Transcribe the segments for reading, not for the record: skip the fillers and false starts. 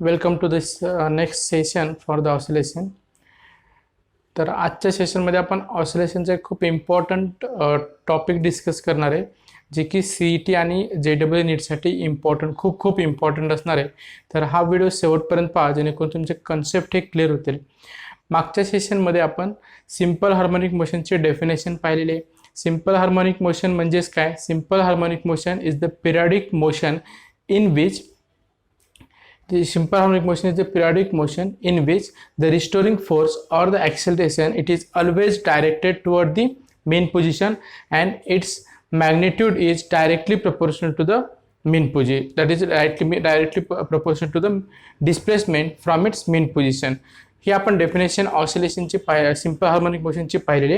Welcome to this next session for the oscillation. तर आजच्या सेशनमध्ये आपण ऑसिलेशनचा एक खूप इम्पॉर्टंट टॉपिक डिस्कस करणार आहे, जे की CET आणि JEE नीटसाठी खूप इम्पॉर्टंट असणार आहे. तर हा व्हिडिओ शेवटपर्यंत पहा, जेणेकरून तुमचे कन्सेप्ट हे क्लिअर होतील. मागच्या सेशनमध्ये आपण सिंपल हार्मोनिक मोशनचे डेफिनेशन पाहिलेले आहे. सिंपल हार्मोनिक मोशन म्हणजेच काय? Simple harmonic motion is the periodic motion in which the simple harmonic motion is the periodic motion in which the restoring force or the acceleration it is always directed toward the mean position and its magnitude is directly proportional to the mean position, that is directly proportional to the displacement from its mean position. ही आपण definition ऑसिलेशनची simple harmonic मोशनची पाहिलेली.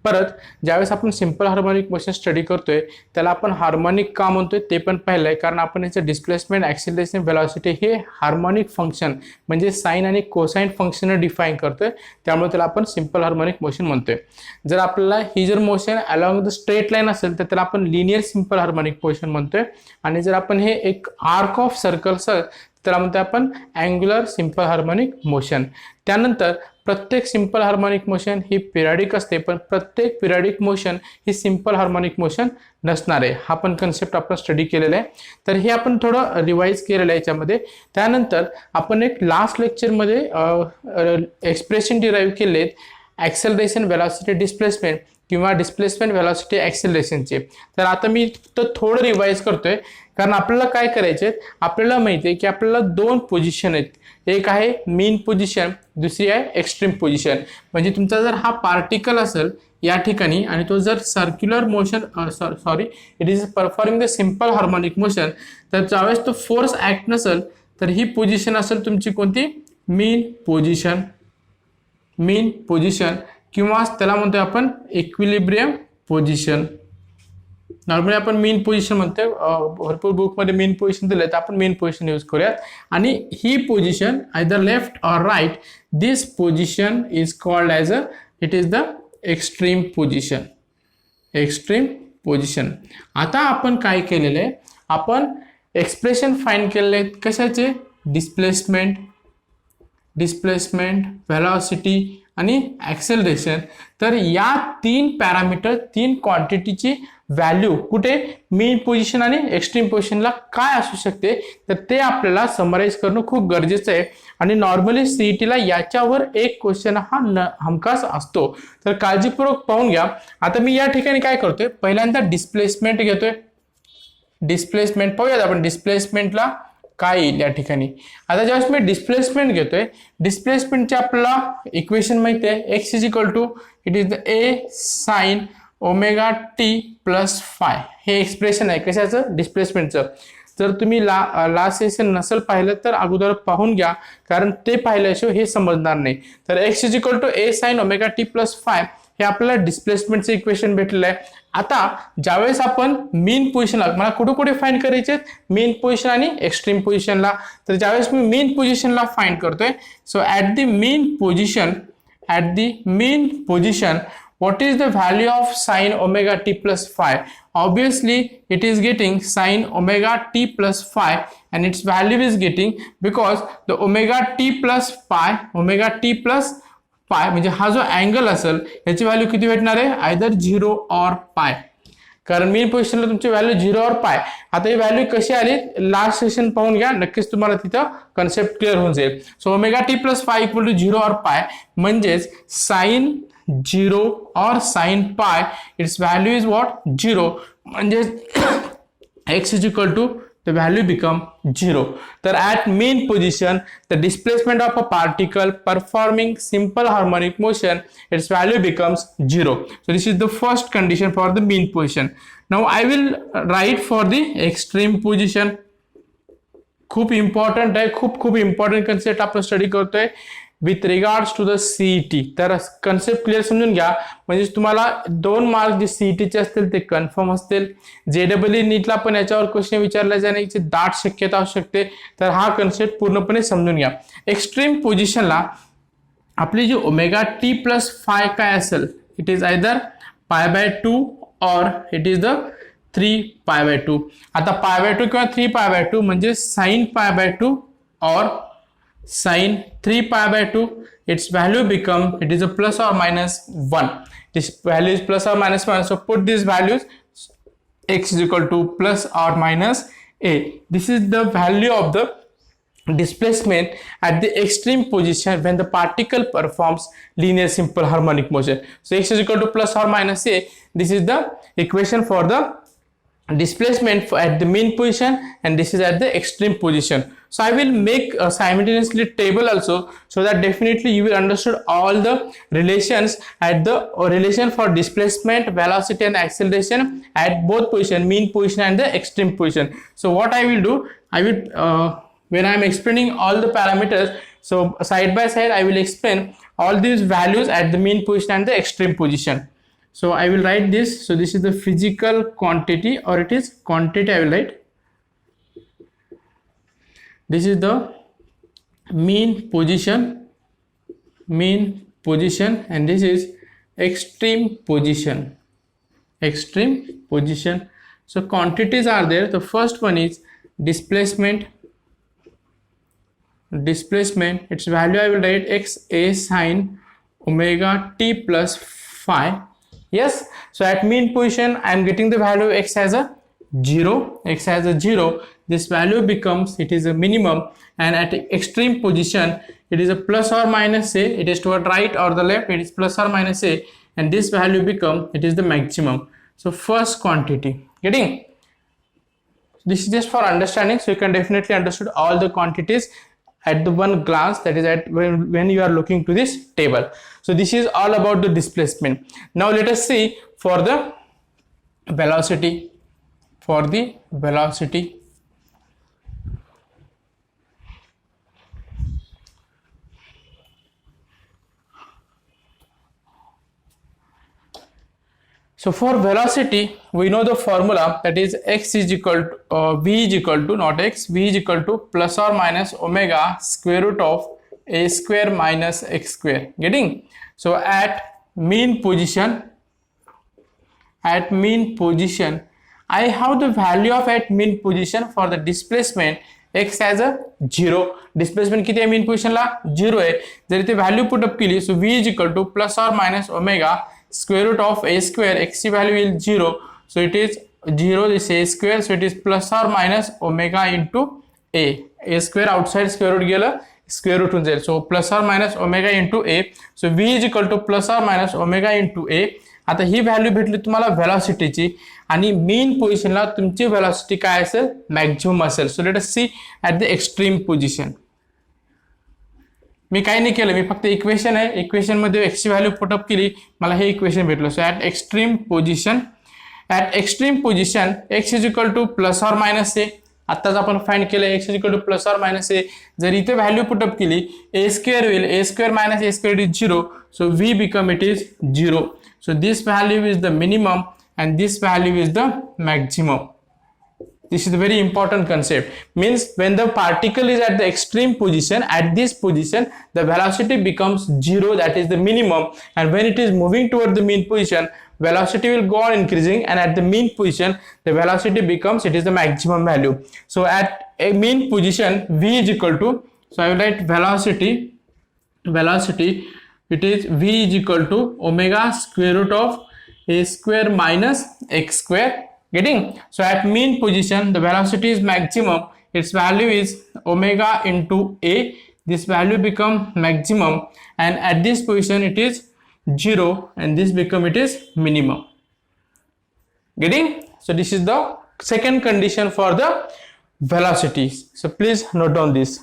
परत ज्यावेळेस आपण simple harmonic motion study करतोय त्याला आपण harmonic का म्हणतोय ते पण पाहिलं आहे, कारण आपण याचं डिस्प्लेसमेंट, ॲक्सिलरेशन, व्हेलॉसिटी हे हार्मोनिक फंक्शन म्हणजे साइन आणि कोसाइन फंक्शन डिफाईन करतोय, त्यामुळे त्याला आपण सिंपल हार्मोनिक मोशन म्हणतोय. जर आपल्याला ही जर motion along the straight line असेल तर त्याला आपण लिनियर सिंपल हार्मोनिक मोशन म्हणतोय, आणि जर आपण हे एक आर्क ऑफ सर्कल असेल त्याला म्हणतोय आपण अँग्युलर सिंपल हार्मोनिक मोशन. त्यानंतर प्रत्येक सिंपल हार्मोनिक मोशन ही पिरियडिक असते, पण प्रत्येक पिरियडिक मोशन ही सिंपल हार्मोनिक मोशन नसणार आहे. हा पण कन्सेप्ट आपण स्टडी केलेला आहे. तर हे आपण थोडं रिवाइज केलेलं आहे याच्यामध्ये. त्यानंतर आपण एक लास्ट लेक्चरमध्ये एक्सप्रेशन डिराईव्ह केले आहेत ॲक्सेलरेशन, व्हेलॉसिटी, डिस्प्लेसमेंट किंवा डिस्प्लेसमेंट, व्हेलॉसिटी, ॲक्सेलरेशनचे. तर आता मी थोडं रिवाइज करतोय, कारण आपल्याला काय करायचे, आपल्याला माहिती आहे की आपल्याला दोन पोझिशन आहेत. एक आहे मीन पोझिशन, दुसरी आहे एक्स्ट्रीम पोझिशन. म्हणजे तुमचा जर हा पार्टिकल असेल या ठिकाणी आणि तो जर circular motion it is performing the simple harmonic motion, तर ज्यावेळेस तो फोर्स ऍक्ट नसेल तर ही पोझिशन असेल तुमची कोणती? मीन पोझिशन. मीन पोझिशन किंवा त्याला म्हणतोय आपण इक्विलिब्रियम पोझिशन. नॉर्मली आपण मीन पोझिशन म्हणतोय, भरपूर बुकमध्ये मीन पोझिशन दिले तर आपण मीन पोझिशन यूज करूयात. आणि ही position either left or right, this position is called as it is the extreme position. Extreme position. आता आपण काय केलेलं आहे, आपण एक्सप्रेशन फाइंड केलेले आहेत कशाचे? डिस्प्लेसमेंट, व्हेलॉसिटी आणि ॲक्सेलरेशन. तर या तीन पॅरामीटर, तीन क्वांटिटीची व्हॅल्यू कुठे? मीन पोझिशन आणि एक्स्ट्रीम पोझिशनला काय असू शकते, तर ते आपल्याला समराईज करणं खूप गरजेचं आहे. आणि नॉर्मली CETला याच्यावर एक क्वेश्चन हा हमखास असतो, तर काळजीपूर्वक पाहून घ्या. आता मी या ठिकाणी काय करतोय, पहिल्यांदा डिस्प्लेसमेंट घेतोय. डिस्प्लेसमेंट पाहूयात आपण डिस्प्लेसमेंटला काय येईल या ठिकाणी. आता ज्यावेळेस मी डिस्प्लेसमेंट घेतोय, डिस्प्लेसमेंटचे आपल्याला इक्वेशन माहिती आहे, x is equal to it is the A sin omega T plus phi. हे एक्सप्रेशन आहे कशाचं? डिस्प्लेसमेंटचं. जर तुम्ही लास्ट सेशन नसेल पाहिलं तर अगोदर पाहून घ्या, कारण ते पाहिल्याशिवाय हे समजणार नाही. तर x is equal to A sin omega T plus phi हे आपल्याला डिस्प्लेसमेंटचं इक्वेशन भेटलेलं आहे. आता ज्यावेळेस आपण मीन पोझिशनला, मला कुठे फाइंड करायचे? मीन पोझिशन आणि एक्स्ट्रीम पोझिशनला. तर ज्यावेळेस मी मीन पोझिशनला फाइंड करतोय, so at the mean position what is the value of sin omega t plus phi? Obviously it is getting sin omega t plus phi, and its value is getting because the omega t plus pi म्हणजे हा जो angle असेल याची value किती भेटणार आहे? Either 0 or पाय, कारण मीन पोझिशनला तुमची व्हॅल्यू 0 or पाय. आता ही व्हॅल्यू कशी आली लास्ट सेशन पाहून घ्या, नक्कीच तुम्हाला तिथं कन्सेप्ट क्लिअर होऊन जाईल. So omega T plus phi equal to 0 or pi म्हणजेच sine 0 or sin pi, its value is what? 0. म्हणजे x is equal to the value become 0. तर at mean position, the displacement of a particle performing simple harmonic motion, its value becomes 0. So this is the first condition for the mean position. Now I will write for the extreme position. खूप important आहे, खूप important concept आपण study करतोय with regards to the CET. तर concept clear समजून घ्या, म्हणजे तुम्हाला 2 मार्क जे CETचे असतील ते कन्फर्म असतील. JEE नीटला पण याच्यावर क्वेश्चन विचारले जाण्याची दाट शक्यता असू शकते. तर हा कन्सेप्ट पूर्णपणे समजून घ्या. एक्स्ट्रीम पोझिशनला आपली जी ओमेगा टी प्लस फाय काय असेल, इट इज आयदर π/2 और इट इज द 3π/2. आता π/2 किंवा 3π/2 म्हणजे sin π/2 और sine 3 pi by 2, its value become, it is a plus or minus 1. This value is plus or minus 1, so put these values, x is equal to plus or minus a. This is the value of the displacement at the extreme position when the particle performs linear simple harmonic motion. So x is equal to plus or minus a. This is the equation for the displacement at the mean position, and this is at the extreme position. So I will make a simultaneously table also, so that definitely you will understand all the relations at the relation for displacement, velocity and acceleration at both position, mean position and the extreme position. So what I will do, I will when I am explaining all the parameters, so side by side I will explain all these values at the mean position and the extreme position. So I will write this. So this is the physical quantity, or it is quantity, I will write. This is the mean position, and this is extreme position, So quantities are there. The first one is displacement, its value I will write x a sine omega t plus phi. Yes, so at mean position I am getting the value x as a 0. This value becomes, it is a minimum, and at extreme position it is a plus or minus a, it is toward right or the left, it is plus or minus a, and this value become, it is the maximum. So first quantity, getting, this is just for understanding, so you can definitely understood all the quantities at the one glance, that is at when you are looking to this table. So this is all about the displacement. Now let us see for the velocity. So for velocity, we know the formula, that is x is equal to v is equal to, not x, v is equal to plus or minus omega square root of a square minus x square. Getting? So at mean position, I have the value of at mean position for the displacement x as a 0. Displacement किती आहे mean position ला 0 आहे. जर इथे value put up केली, so v is equal to plus or minus omega square root of a square, x value is 0, so it is 0, this a square, so it is plus or minus omega into a square outside square root गेलं square root होऊन जाईल, so plus or minus omega into a, so v is equal to plus or minus omega into a. आता ही value भेटली तुम्हाला व्हेलॉसिटीची, आणि main पोझिशनला तुमची velocity काय असेल, मॅक्झिमम असेल. So let us see at the extreme position. मी काही नाही केलं, मी फक्त इक्वेशन आहे, इक्वेशन मध्ये एक्स ची व्हॅल्यू पुटअप केली, मला हे इक्वेशन भेटलं. So at extreme position X is equal to plus or minus A. आत्ताच आपण फाइंड केलं X is equal to plus or minus A. जर इथे व्हॅल्यू पुटअप केली, ए स्क्वेअर होईल, A square minus A square is 0, so we become it is 0. So this value is the minimum and this value is the maximum. This is a very important concept. Means when the particle is at the extreme position, at this position, the velocity becomes 0, that is the minimum. And when it is moving toward the mean position, velocity will go on increasing, and at the mean position, the velocity becomes, it is the maximum value. So at a mean position, v is equal to, so I will write velocity, it is v is equal to omega square root of a square minus x square. Getting? So at mean position, the velocity is maximum, its value is omega into a, this value become maximum, and at this position it is 0, and this become it is minimum. Getting? So this is the second condition for the velocities. So please note down this.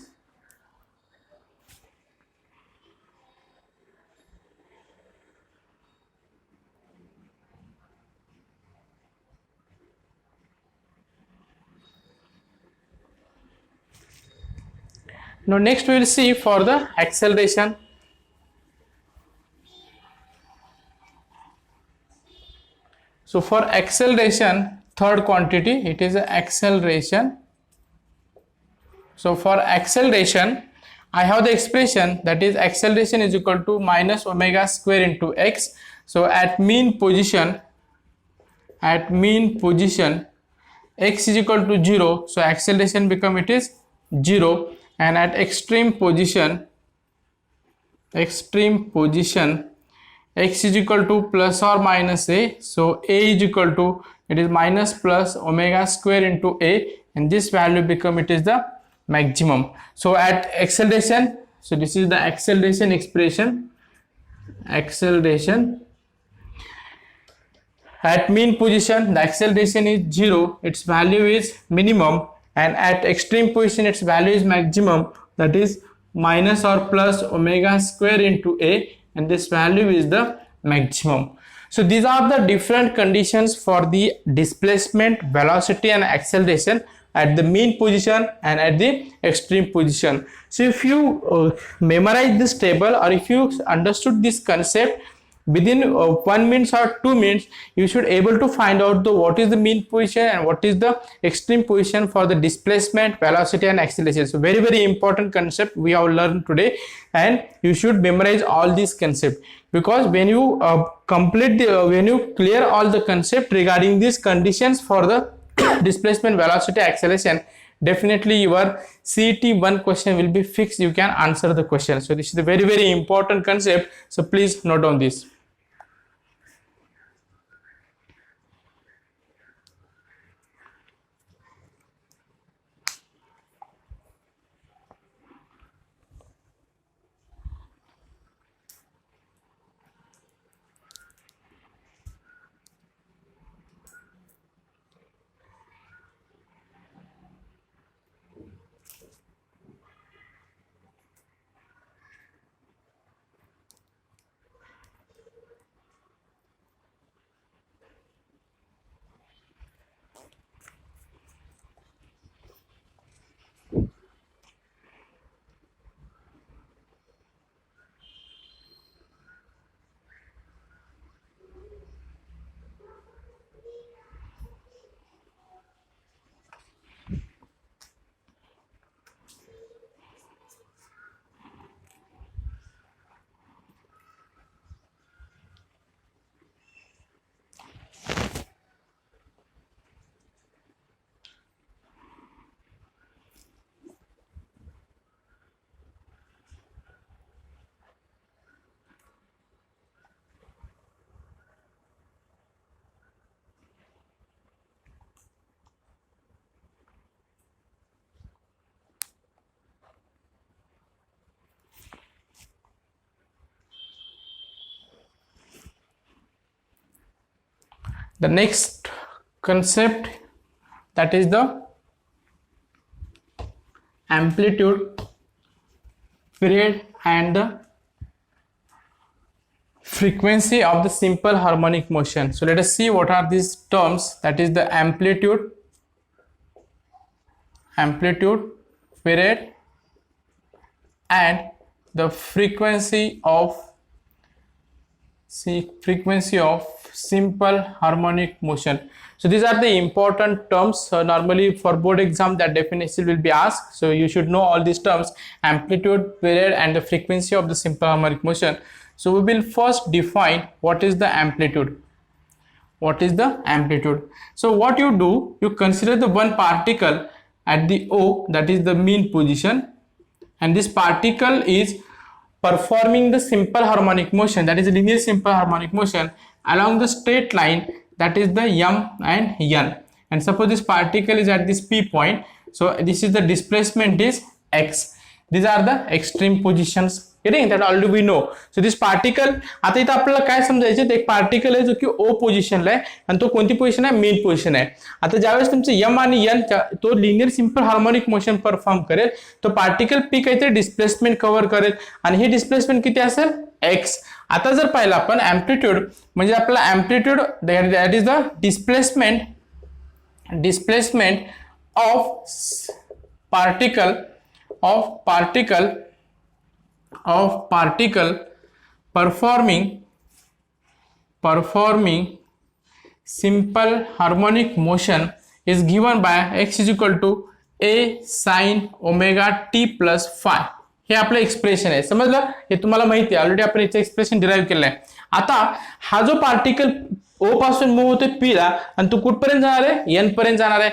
Now next we will see for the acceleration. So for acceleration, third quantity, it is acceleration. So for acceleration, I have the expression, that is acceleration is equal to minus omega square into x. So at mean position, x is equal to 0, so acceleration become it is 0. and at extreme position x is equal to plus or minus a, so a is equal to, it is minus plus omega square into a, and this value become, it is the maximum. So at acceleration, so this is the acceleration expression, acceleration at mean position, the acceleration is 0, its value is minimum, and at extreme position its value is maximum, that is minus or plus omega square into a, and this value is the maximum. So these are the different conditions for the displacement, velocity and acceleration at the mean position and at the extreme position. So if you memorize this table, or if you understood this concept within 1 minute or 2 minutes, you should able to find out the what is the mean position and what is the extreme position for the displacement, velocity and acceleration. So very important concept we have learned today, and you should memorize all these concepts, because when you when you clear all the concept regarding these conditions for the displacement, velocity, acceleration, definitely your CET 1 question will be fixed, you can answer the question. So this is a very important concept, so please note down this. The next concept, that is the amplitude, period and the frequency of the simple harmonic motion. So let us see what are these terms, that is the amplitude, period and the frequency of simple harmonic motion. So these are the important terms. Normally for board exam that definition will be asked, so you should know all these terms: amplitude, period and the frequency of the simple harmonic motion. So we will first define what is the amplitude. So what you do, you consider the one particle at the O, that is the mean position, and this particle is performing the simple harmonic motion, that is linear simple harmonic motion, along the straight line, that is the m and n. And suppose this particle is at this P point, so this is the displacement is x. These are the extreme positions, that already we know. So this particle, आता इथं आपल्याला काय समजायचं, एक particle आहे जो की O पोझिशनला आहे आणि तो कोणती पोझिशन आहे, मेन पोझिशन आहे. आता ज्यावेळेस तुमचे m आणि n तो linear simple harmonic motion perform करेल, तो पार्टिकल P काहीतरी डिस्प्लेसमेंट कव्हर करेल आणि हे डिस्प्लेसमेंट किती असेल, x. आता जर पाहिलं आपण एम्प्लिट्यूड, म्हणजे आपला amplitude that is the displacement of particle performing simple harmonic motion is given by x is equal to a sin omega t plus phi. हे आपलं एक्सप्रेशन आहे, समजलं. हे तुम्हाला माहिती आहे, ऑलरेडी आपण याचं एक्सप्रेशन डिराइव्ह केलं आहे. आता हा जो पार्टिकल ओ पासून मूव्ह होते पी ला आणि तो कुठपर्यंत जाणार आहे, एन पर्यंत जाणार आहे.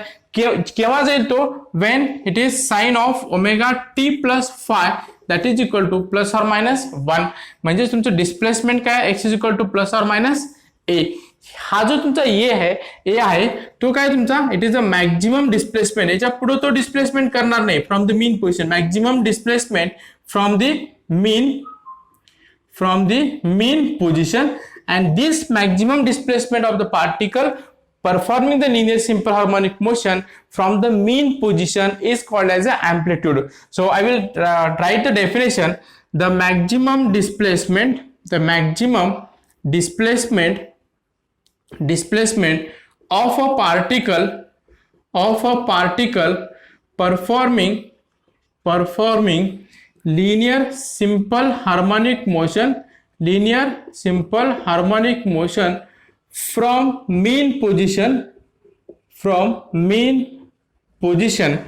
केव्हा जाईल तो, when it is sine of omega T plus phi that is equal to plus or minus 1. म्हणजे तुमचं डिस्प्लेसमेंट काय, X is equal to plus or minus A. हा जो तुमचा ए आहे तो काय तुमचा, it is a maximum displacement. याच्या पुढे तो डिस्प्लेसमेंट करणार नाही from the mean position. Maximum displacement from the mean position, and this maximum displacement of the particle performing the linear simple harmonic motion from the mean position is called as an amplitude. So I will write the definition. The maximum displacement of a particle performing linear simple harmonic motion from mean position.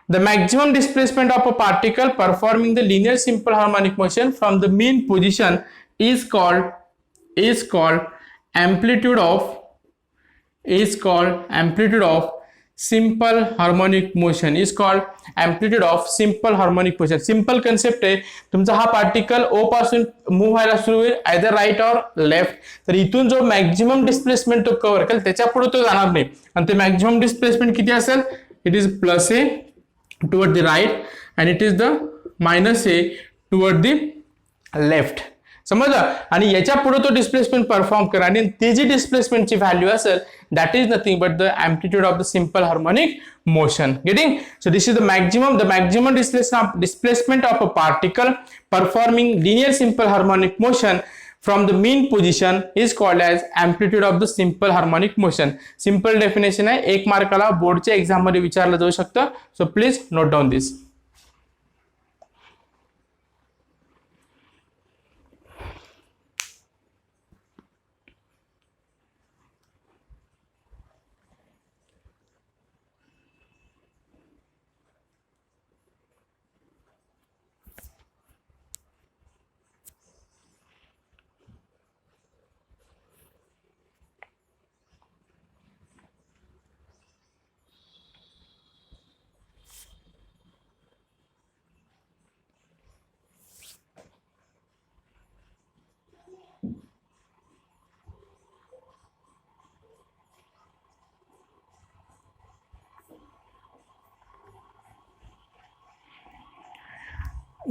The maximum displacement of a particle performing the linear simple harmonic motion from the mean position is called amplitude of simple harmonic motion. Simple concept आहे. तुमचा हा particle O पासून move व्हायला सुरू होईल either right or left. तर इथून जो मॅक्झिमम डिस्प्लेसमेंट तो कव्हर करेल त्याच्या पुढे तो जाणार नाही. आणि ते मॅक्झिमम डिस्प्लेसमेंट किती असेल, it is plus A toward the right and it is the minus A toward the left. समजलं. आणि याच्या पुढे तो डिस्प्लेसमेंट परफॉर्म करा आणि ती जी डिस्प्लेसमेंटची व्हॅल्यू असेल that is nothing but the amplitude of the simple harmonic motion. Getting? So this is the maximum displacement of a particle performing linear simple harmonic motion from the mean position is called as amplitude of the simple harmonic motion. Simple definition आहे, एक मार्काला बोर्डच्या exam मध्ये विचारलं जाऊ शकतं. So please note down this.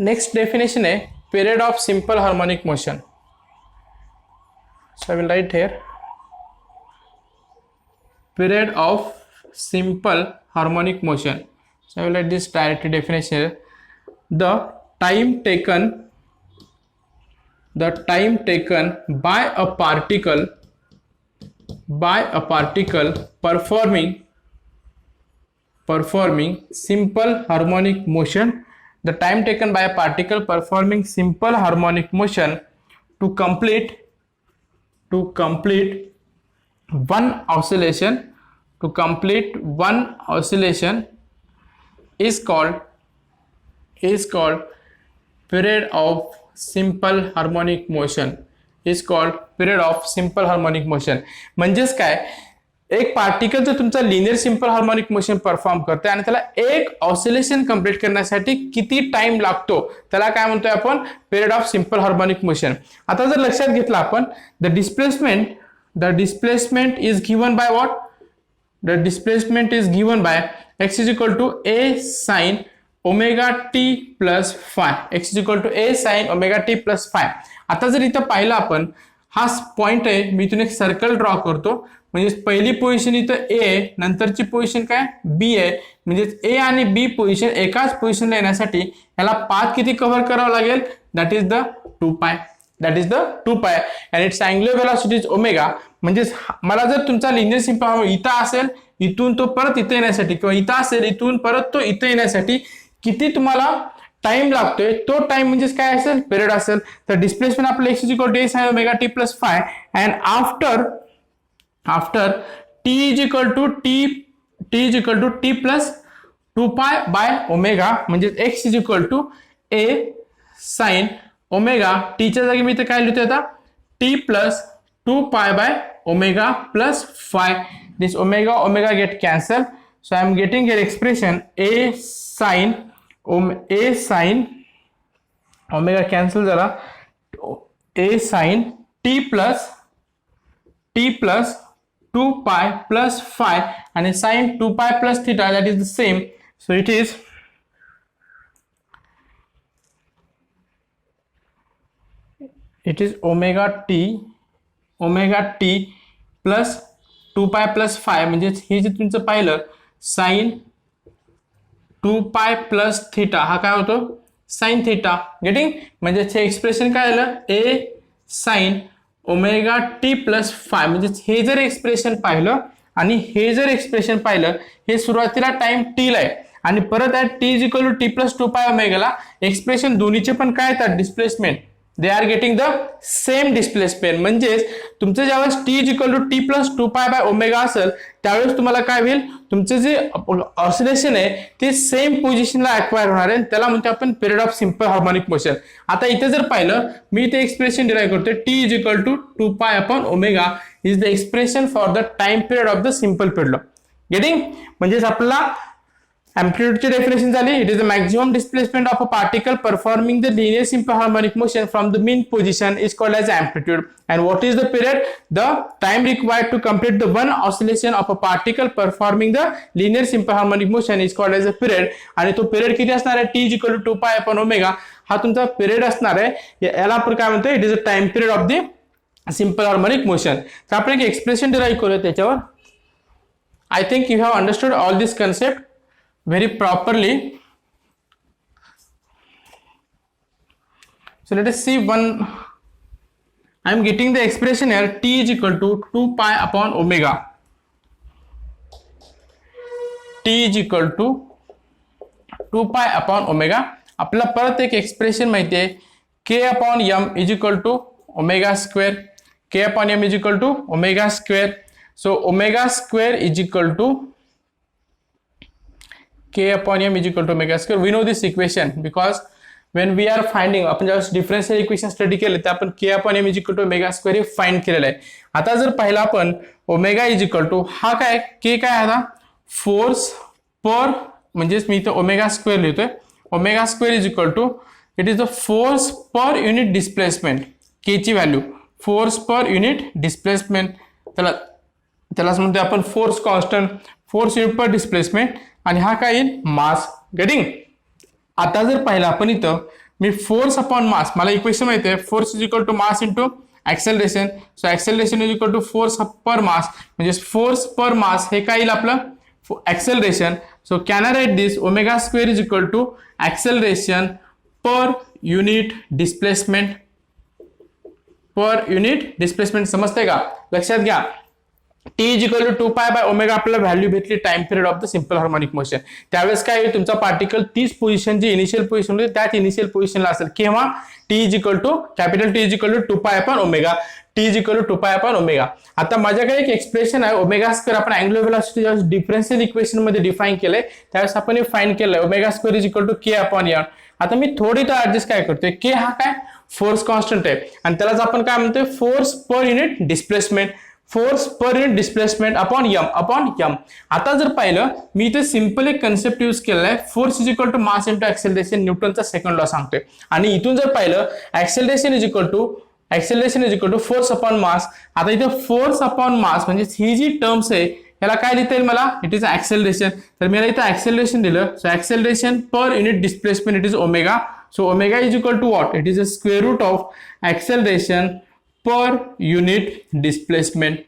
Next definition is period of simple harmonic motion. So I will write here period of simple harmonic motion. So I will write this direct definition here. The time taken by a particle performing simple harmonic motion. The time taken by a particle performing simple harmonic motion to complete one oscillation is called period of simple harmonic motion. म्हणजेच काय, एक particle जर तुमचा linear simple harmonic motion perform करते आणि त्याला एक oscillation complete करण्यासाठी किती टाइम लागतो त्याला काय म्हणतोय आपण, period of simple harmonic motion. आता जर लक्षात घेतलं आपण, the displacement is given by what, the displacement is given by x is equal to a sin omega T plus phi. x is equal to a sin omega T plus phi. आता जर इथं पाहिलं आपण, हा point आहे, मी इथून एक circle draw करतो. म्हणजे पहिली पोझिशन इथं ए आहे, नंतरची पोझिशन काय बी आहे. म्हणजे ए आणि बी पोझिशन एकाच पोझिशनला येण्यासाठी याला पाथ किती कव्हर करावं लागेल, that is the 2π and its angular velocity is omega. म्हणजे मला जर तुमचा लिनियर सिंपल इथं असेल, इथून तो परत इथे येण्यासाठी, किंवा इथं असेल इथून परत तो इथे येण्यासाठी किती तुम्हाला टाइम लागतोय, तो टाइम म्हणजे काय असेल, पिरियड असेल. तर डिस्प्लेसमेंट आपलं x equal to a sin omega T plus phi and after t is equal to t plus 2π by omega. म्हणजे x is equal to a sin omega. टीच्या जागी मी इथे काय लिहितोय आता, t plus 2π by omega plus phi. This omega get cancelled, so I am getting here expression a sin omega cancel जरा, a sin t plus 2 pi plus phi, and sin 2 pi plus theta, that is the same, so it is omega t plus 2 pi plus phi. म्हणजे हे जे तुमचं पाहिलं sin 2 pi plus theta, हा काय होतो sin theta. Getting? म्हणजे हे एक्सप्रेशन काय आलं, a sin omega T plus five. म्हणजे हे जर एक्सप्रेशन पाहिलं आणि हे जर एक्सप्रेशन पाहिलं, हे सुरुवातीला टाइम टी ला आहे आणि परत आहे t is equal to t plus 2 pi ओमेगाला. एक्सप्रेशन दोन्हीचे पण काय येतात, displacement, they are getting the same displacement. म्हणजेच तुमचं ज्यावेळेस t is equal to t plus 2 pi by omega असेल, त्यावेळेस तुम्हाला काय होईल, तुमचं जे ऑसिलेशन आहे ते सेम पोझिशनला अक्वायर होणार आहे. त्याला म्हणतो आपण period of simple harmonic motion. आता इथे जर पाहिलं, मी ते एक्सप्रेशन डिराईव्ह करतोय, t is equal to 2 pi upon omega is the expression for the time period of the simple period. Getting? म्हणजेच आपला amplitude definition झाली. It is the maximum displacement of a particle performing the linear simple harmonic motion from the mean position is called as amplitude. And what is the period? The time required to complete the one oscillation of a particle performing the linear simple harmonic motion is called as a period. आणि तो period किती असणार आहे, t is equal to 2 pi upon omega. हा तुमचा period असणार आहे. याला आपण काय म्हणतो, it is the time period of the simple harmonic motion. तर आपण एक एक्सप्रेशन डिराईव्ह करूया त्याच्यावर. I think you have understood all this concept very properly. So let us see one. I am getting the expression here, t is equal to 2 pi upon omega. T is equal to 2 pi upon omega. आपल्याला परत एक expression माहिती आहे, k upon m is equal to omega square. K upon m is equal to omega square. So omega square is equal to k upon m is equal to omega square. We know this equation because when we are finding, आपण ज्यावेळेस differential equation study केले तर आपण k upon m is equal to omega square हे find केलेलं आहे. आता जर पाहिला आपण ओमेगा इज इक्वल टू, हा काय k काय आता फोर्स पर, म्हणजेच मी इथं ओमेगा स्क्वेअर लिहितोय, omega square is equal to it is the force per unit displacement. k ची value force per unit displacement, त्यालाच म्हणतोय आपण force constant, force unit per displacement, आणि हा काय येईल, मास. गेटिंग? आता जर पाहिलं आपण इथं, मी फोर्स अपॉन मास, मला इक्वेशन माहिती आहे, force is equal to mass into acceleration. So acceleration is equal to force per mass, म्हणजे फोर्स पर मास हे काय येईल आपलं acceleration. So can I write this, omega square is equal to acceleration per unit displacement, per unit displacement. समजते का? लक्षात घ्या, t is equal to 2 pi by omega आपल्याला व्हॅल्यू भेटली time period of the simple harmonic motion. त्यावेळेस काय होईल, तुमचा पार्टिकल तीच पोझिशन जी इनिशियल पोझिशन होती त्याच इनिशियल पोझिशनला असेल. केव्हा? t is equal to capital t is equal to 2 pi upon omega. t is equal to 2 pi upon omega. आता माझ्याकडे एक एक्सप्रेशन आहे, ओमेगा स्क्वेअर आपण अँग्युलर व्हेलॉसिटी ज्यावेळेस डिफरन्शियल इक्वेशन मध्ये डिफाइन केलंय त्यावेळेस आपण हे फाइंड केलंय, omega square is equal to k upon m. आता मी थोडी तर ऍडजस्ट काय करतोय, k हा काय फोर्स कॉन्स्टंट आहे आणि त्यालाच आपण काय म्हणतोय, force per unit displacement, force per unit displacement upon M. आता जर पाहिलं, मी इथे सिंपल एक कन्सेप्ट यूज केलेला आहे, force is equal to mass into acceleration, न्यूटनचा सेकंड लॉ सांगतोय. आणि इथून जर पाहिलं, acceleration is equal to force upon mass. आता इथे फोर्स अपॉन मास म्हणजे ही जी टर्म्स आहे याला काय लिहिता येईल मला, इट इज ऍक्सेलरेशन. तर मी इथं ऍक्सेलरेशन दिलं, so acceleration per unit displacement it is omega. So omega is equal to what, it is a square root of acceleration per unit displacement,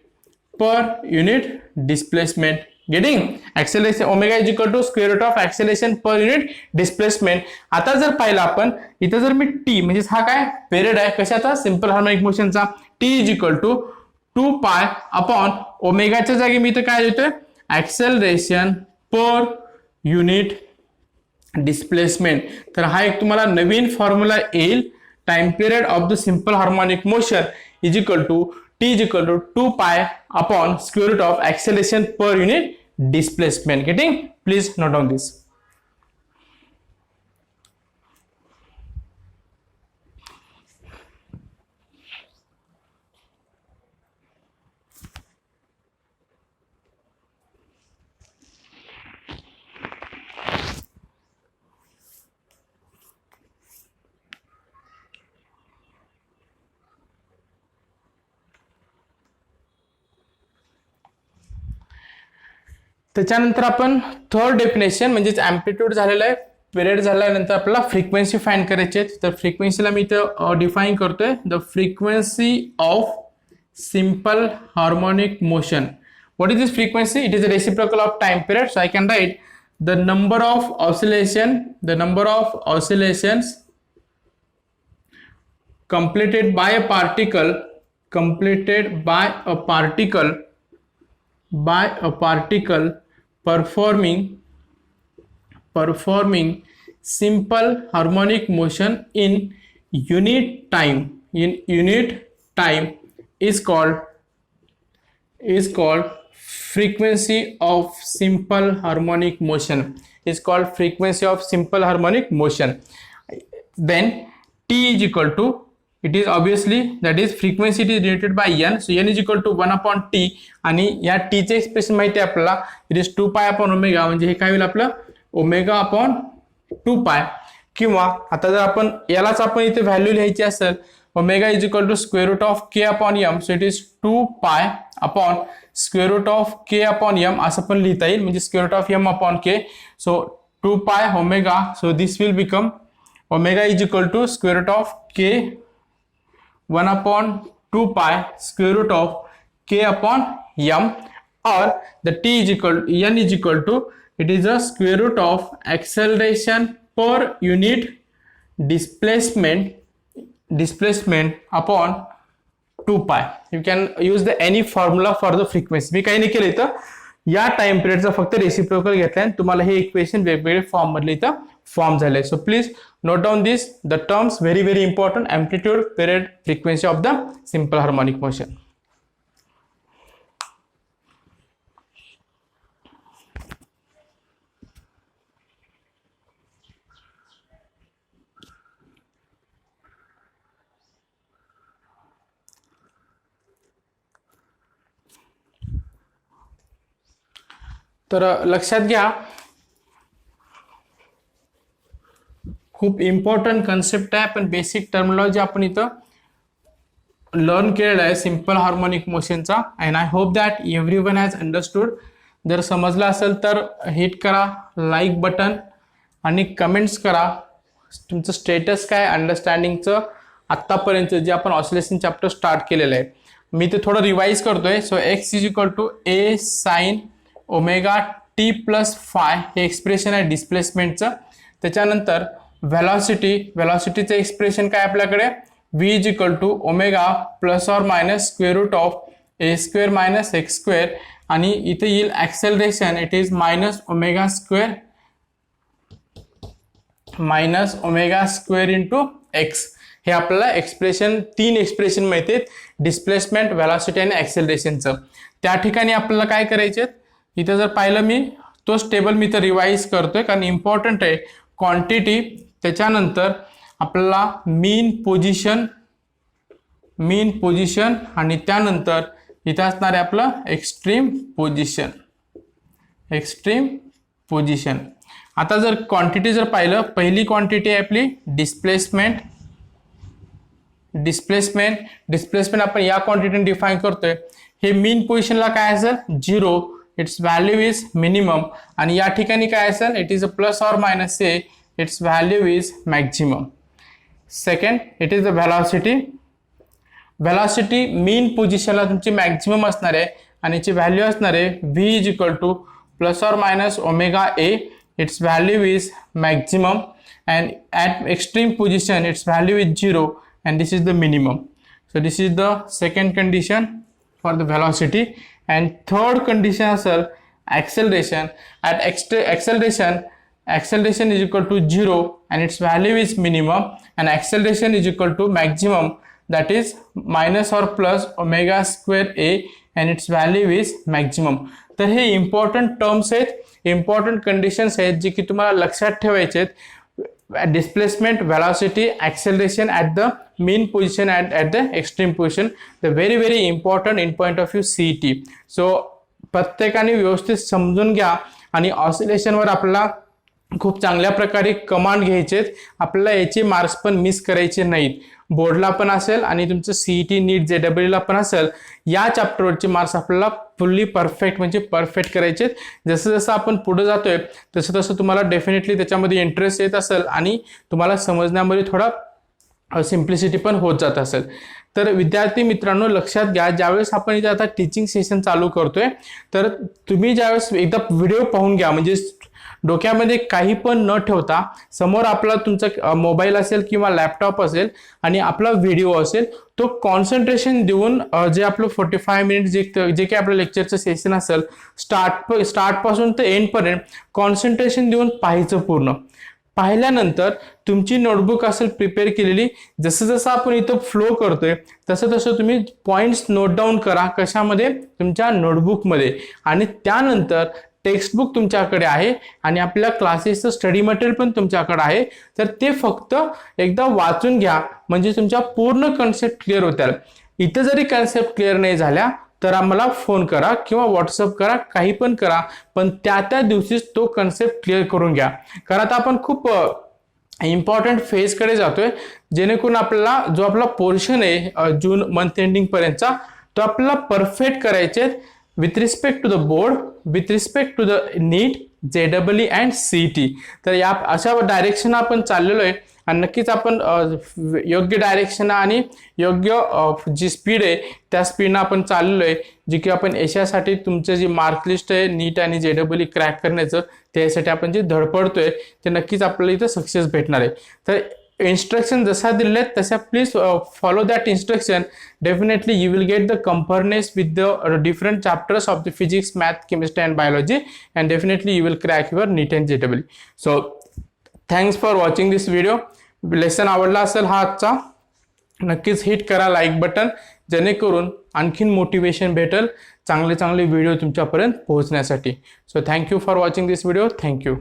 getting acceleration omega is equal to square root of acceleration per unit displacement. आता जर पाहिलं आपण इथं, जर मी t म्हणजे हा काय period आहे कशाचा, सिंपल हार्मोनिक मोशनचा, t is equal to 2 pi upon ओमेगाच्या जागी मी इथं काय देतोय, acceleration per unit displacement. तर हा एक तुम्हाला नवीन फॉर्म्युला येईल, time period of the simple harmonic motion is equal to t is equal to 2 pi upon square root of acceleration per unit displacement. Getting? Please note down this. त्याच्यानंतर आपण third definition म्हणजेच amplitude झालेलं आहे, period झाल्यानंतर आपल्याला frequency find करायची आहे. तर फ्रिक्वेन्सीला मी इथं डिफाईन करतोय, the frequency of simple harmonic motion. What is this frequency? It is a reciprocal of time period. So I can write the number of oscillations completed by a particle performing simple harmonic motion in unit time is called frequency of simple harmonic motion. Then T is equal to, it is obviously, that is frequency, it is denoted by n. So n is equal to 1 upon t, आणि या t चे expression माहिती आहे आपल्याला, it is 2 pi upon omega, म्हणजे हे काय होईल आपलं ओमेगा अपॉन 2 पाय. किंवा आता जर आपण यालाच आपण इथे व्हॅल्यू लिहायची असेल, omega is equal to square root of K upon M, so it is 2 pi upon square root of K upon M असं पण लिहिता येईल, म्हणजे square root of M upon K. So 2 pi omega, so this will become omega is equal to square root of K 1 upon 2 pi square root of K upon M, और the T is equal N is equal to, it is a square root of acceleration per unit displacement upon 2 pi. You can use the any formula for the frequency. मी काही नाही केलं इथं, या time पिरियडचा फक्त reciprocal घेतलाय आणि तुम्हाला हे इक्वेशन वेगवेगळे फॉर्म मधले इथं फॉर्म झाले. So please note down this the terms, very very important. Amplitude, period, frequency of the simple harmonic motion. तर लक्षात घ्या, खूप इम्पॉर्टंट कन्सेप्ट आहे, पण बेसिक टर्मिनॉलॉजी आपण इथं लर्न केलेलं आहे सिंपल हार्मोनिक मोशनचा. And I hope that everyone has understood. जर समजलं असेल तर हिट करा लाईक बटन आणि कमेंट्स करा तुमचं स्टेटस काय अंडरस्टँडिंगचं आत्तापर्यंत जे आपण ऑसिलेशन चॅप्टर स्टार्ट केलेलं आहे. मी ते थोडं रिवाईज करतोय. So x is equal to A sine omega T plus phi हे एक्सप्रेशन आहे डिस्प्लेसमेंटचं. त्याच्यानंतर व्हेलॉसिटीचं एक्सप्रेशन काय आपल्याकडे, v is equal to omega plus or minus square root of A square minus x square, आणि इथे येईल acceleration, it is minus omega square into x. हे आपल्याला एक्सप्रेशन, 3 एक्सप्रेशन माहिती आहेत डिस्प्लेसमेंट, व्हेलॉसिटी आणि ॲक्सेलरेशनचं. त्या ठिकाणी आपल्याला काय करायचे, इथं जर पाहिलं मी तोच टेबल मी इथं रिवाईज करतोय कारण इम्पॉर्टंट आहे. क्वांटिटी, त्याच्यानंतर आपल्याला मीन पोझिशन आणि त्यानंतर इथं असणार आहे आपलं एक्स्ट्रीम पोझिशन. आता जर क्वांटिटी जर पाहिलं, पहिली क्वांटिटी आहे आपली डिस्प्लेसमेंट आपण या क्वांटिटीने डिफाईन करतोय. हे मीन पोझिशनला काय असेल 0, इट्स व्हॅल्यू इज मिनिमम, आणि या ठिकाणी काय असेल it is a plus or minus A, its value is maximum. Second, it is the velocity mean पोझिशनला तुमची मॅक्झिमम असणार आहे आणि याची व्हॅल्यू असणार आहे v is equal to plus or minus omega A, its value is maximum, and at extreme position it's value is 0 and this is the minimum. So this is the second condition for the velocity. And third condition is acceleration. At acceleration is equal to 0 and its value is minimum, and acceleration is equal to maximum, that is minus or plus omega square a, and its value is maximum. तर हे important terms आहेत, important conditions आहेत जे की तुम्हाला लक्षात ठेवायचे आहेत. Displacement, velocity, acceleration at the mean position and at the extreme position, the very very important in point of view CET. So प्रत्येकाने व्यवस्थित समजून घ्या आणि ऑसिलेशनवर आपल्याला खूप चांगल्या प्रकारे कमांड घ्यायचे, आपल्याला याचे मार्क्स पण मिस करायचे नाहीत. बोर्डला पण असेल आणि तुमचं CET नीट JEEला पण असेल, या चॅप्टरवरचे मार्क्स आपल्याला फुल्ली परफेक्ट म्हणजे परफेक्ट करायचे. जसं जसं आपण पुढे जातोय तसं तसं तुम्हाला डेफिनेटली त्याच्यामध्ये इंटरेस्ट येत असेल आणि तुम्हाला समजण्यामध्ये थोडा सिम्प्लिसिटी पण होत जात असेल. तर विद्यार्थी मित्रांनो लक्षात घ्या, ज्यावेळेस आपण इथे आता टीचिंग सेशन चालू करतोय तर तुम्ही ज्यावेळेस एकदा व्हिडिओ पाहून घ्या, म्हणजे डोक्यामध्ये काही पण न ठेवता समोर आपला तुमचा मोबाईल असेल किंवा लॅपटॉप असेल आणि आपला व्हिडिओ असेल, तो कॉन्सन्ट्रेशन देऊन जे आपलं 45 मिनिट जे काही आपलं लेक्चरचं सेशन असेल स्टार्टपासून ते एंडपर्यंत कॉन्सन्ट्रेशन देऊन पाहायचं. पूर्ण पाहिल्यानंतर तुमची नोटबुक असेल प्रिपेअर केलेली, जसं जसं आपण इथं फ्लो करतोय तसं तसं तुम्ही पॉईंट्स नोट डाऊन करा. कशामध्ये? तुमच्या नोटबुकमध्ये. आणि त्यानंतर टेक्स्टबुक तुमच्याकडे आहे आणि आपल्या क्लासेसचं स्टडी मटेरियल पण तुमच्याकडे आहे, तर ते फक्त एकदा वाचून घ्या म्हणजे तुमच्या पूर्ण कन्सेप्ट क्लिअर होतील. इथं जरी कन्सेप्ट क्लिअर नाही झाल्या तर आम्हाला फोन करा किंवा व्हॉट्सअप करा, काही पण करा, पण त्या दिवशीच तो कन्सेप्ट क्लिअर करून घ्या. कारण आता आपण खूप इम्पॉर्टंट फेजकडे जातोय, जेणेकरून आपल्याला जो आपला पोर्शन आहे जून मंथ एंडिंग पर्यंतचा तो आपल्याला परफेक्ट करायचे with respect to the board, with respect to the NEET, JEE and CET. तर या अशा डायरेक्शन आपण चाललेलो आहे आणि नक्कीच आपण योग्य डायरेक्शन आणि योग्य जी स्पीड आहे त्या स्पीडनं आपण चाललेलो आहे, जी की आपण यशासाठी तुमचं जी मार्क लिस्ट आहे नीट आणि JEE क्रॅक करण्याचं त्यासाठी आपण जे धडपडतोय ते नक्कीच आपल्याला इथं सक्सेस भेटणार आहे. तर instruction जसा दिले तसा please follow that instruction. Definitely you will get the comparedness with the different chapters of the physics, math, chemistry and biology, and definitely you will crack your NEET and JEE. So thanks for watching this video. Lesson आवडला असेल हा आजचा, नक्कीच hit करा like button, जेणेकरून आणखीन motivation भेटेल चांगले चांगले व्हिडिओ तुमच्यापर्यंत पोहोचण्यासाठी. So thank you for watching this video. Thank you.